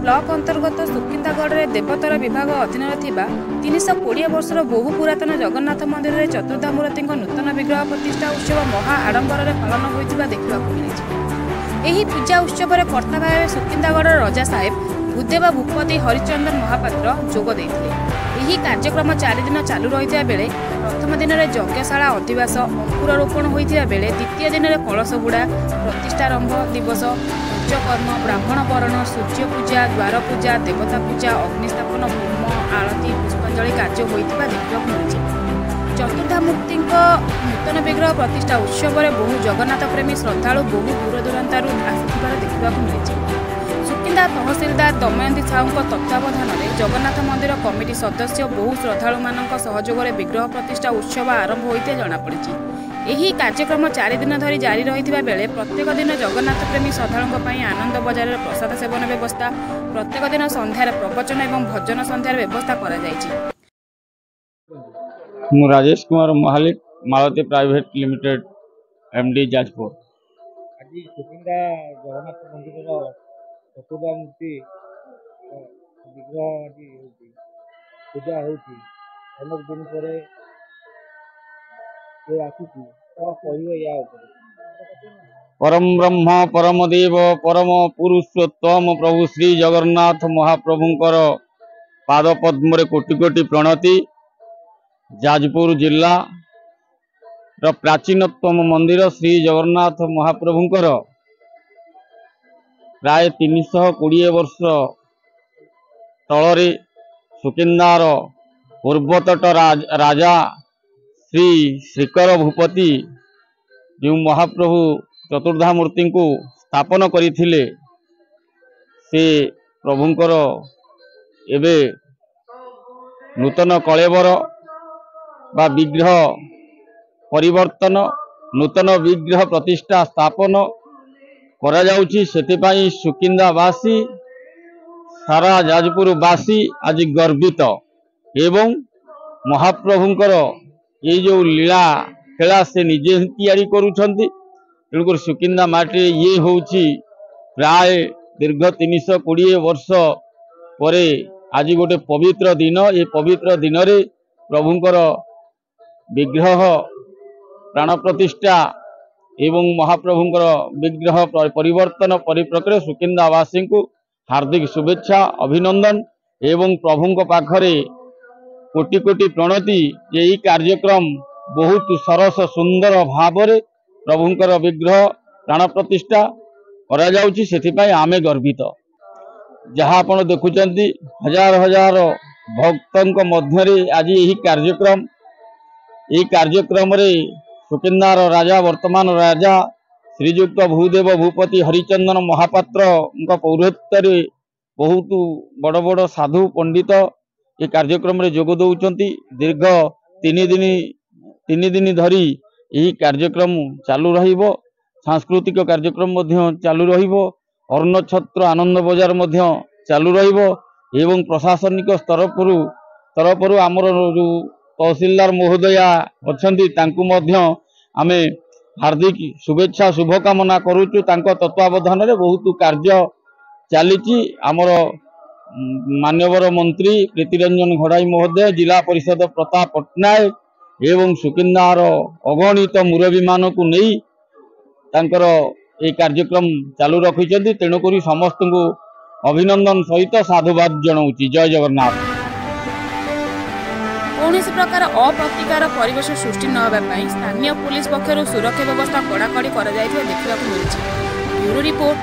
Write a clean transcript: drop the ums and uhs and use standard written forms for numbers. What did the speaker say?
Block अंतर्गत सुकिंदागढ़ देवतर विभाग अधीन 320 वर्षर बहु पुरातन जगन्नाथ मंदिर में चतुर्धामूर्ति नूतन विग्रह प्रतिष्ठा उत्सव महा आडंबर पालन होता देखा मिली। यह पूजा उत्सव कर्ता भाव सुकिंदागढ़ रजा साहेब भूदेव भूपति हरिचंदन महापात्र जोग देते। यह कार्यक्रम 4 दिन चालू रही बेले प्रथम दिन में यज्ञशाला अधिवास अंकुरोपण होता बेले द्वितीय दिन में कलश बुड़ा प्रतिष्ठारंभ दिवस कर्म ब्राह्मण वरण सूर्य पूजा द्वार पूजा देवता पूजा अग्निस्थापन होम आरती पुष्पांजलि कार्य होता देखा मिली। चतुर्धामूर्ति नूतन विग्रह प्रतिष्ठा उत्सव में बहु जगन्नाथ प्रेमी श्रद्धालु बहु दूर दूरांतर आसुथिबार देखा मिली। सुकिंदा तहसिलदार दमयंती साहू तत्वावधान में जगन्नाथ मंदिर कमिटी सदस्य बहु श्रद्धालु मानक सहयोग में विग्रह प्रतिष्ठा उत्सव आरंभ होते जमापड़ी। यही कार्यक्रम 4 दिन धरी जारी रही बेले प्रत्येक दिन जगन्नाथ प्रेमी श्रद्धालुओं आनंद बजार प्रसाद सेवन व्यवस्था प्रत्येक दिन संध्यार प्रवचन और भजन संध्यार व्यवस्था करा जायछि। मु राजेश कुमार महालिक मालती प्राइवेट लिमिटेड एमडी जाजपुर। आज सुकिंदा जगन्नाथ मंदिर चतुर्धामूर्ति विग्रह आज पूजा होती अनेक दिन पर परम ब्रह्म परम देव परम पुरुषोत्तम प्रभु श्री जगन्नाथ महाप्रभुंकर पाद पद्म कोटि कोटि प्रणति। जाजपुर जिला प्राचीनतम मंदिर श्री जगन्नाथ महाप्रभुंकर प्राय 320 वर्ष तलरे सुकिंदार पूर्वतट राजा श्री श्रीकर भूपति जो महाप्रभु चतुर्धामूर्ति को स्थापन करथिले से प्रभुंकर एबे नूतन कलेवर बा विग्रह परिवर्तन नूतन विग्रह प्रतिष्ठा स्थापन करा जाउछि। सेतिपाई सुकिंदावासी सारा जाजपुरवासी आज गर्वित एवं महाप्रभुंकर ये जो लीला खेला से निजे तैयारी करुछंती। तेणुकर सुकिंदा माटी ये होउछि प्राय दीर्घ 320 वर्ष परे आज गोटे पवित्र दिन। ये पवित्र दिन रे प्रभुंकर विग्रह प्राण प्रतिष्ठा एवं महाप्रभुंकर विग्रह परिवर्तन परिप्रक्रिया सुकिंदावासी को हार्दिक शुभेच्छा अभिनंदन एवं प्रभुंक पाखरे कोटि कोटि प्रणति। यही कार्यक्रम बहुत सरस सुंदर भावरे प्रभुंकर विग्रह प्राण प्रतिष्ठा करा जाउछि। सेथिपाई आमे गर्वित। जहाँ आपण देखुचंती हजार हजार भक्तों मध्य आज यही कार्यक्रम रे सुकिंदार राजा वर्तमान राजा श्रीजुक्त भूदेव भूपति हरिचंदन महापात्र पौरोहित्य बहुत बड़ बड़ साधु पंडित ये कार्यक्रम रे जोग दौरान दीर्घ 3 दिन धरी यही कार्यक्रम चालू रहिबो। सांस्कृतिक कार्यक्रम चालू रहिबो। अर्ण छत्र आनंद बजार चालू रहिबो एवं प्रशासनिक तरफ आमर जो तहसीलदार महोदया अछंती तांकु मध्य आमे हार्दिक शुभेच्छा शुभकामना करूचु। तांको तत्वावधान रे बहुत कार्य चलीची। आमर मान्यवर मंत्री प्रीतिरंजन घड़ाई महोदय जिला परिषद प्रताप पट्टनायक एवं सुकिंदार अगणित मुरबी मान को नहीं तांकर ये कार्यक्रम चालू रखिछंती। तेणुक समस्त को अभिनंदन सहित साधुवाद जनाऊँगी। जय जगन्नाथ। कौन प्रकार अप्रतिकार परिवेश सृष्टि न होगापी स्थानीय पुलिस पक्षर सुरक्षा व्यवस्था कड़ाकड़ी देखा मिली। Bureau report.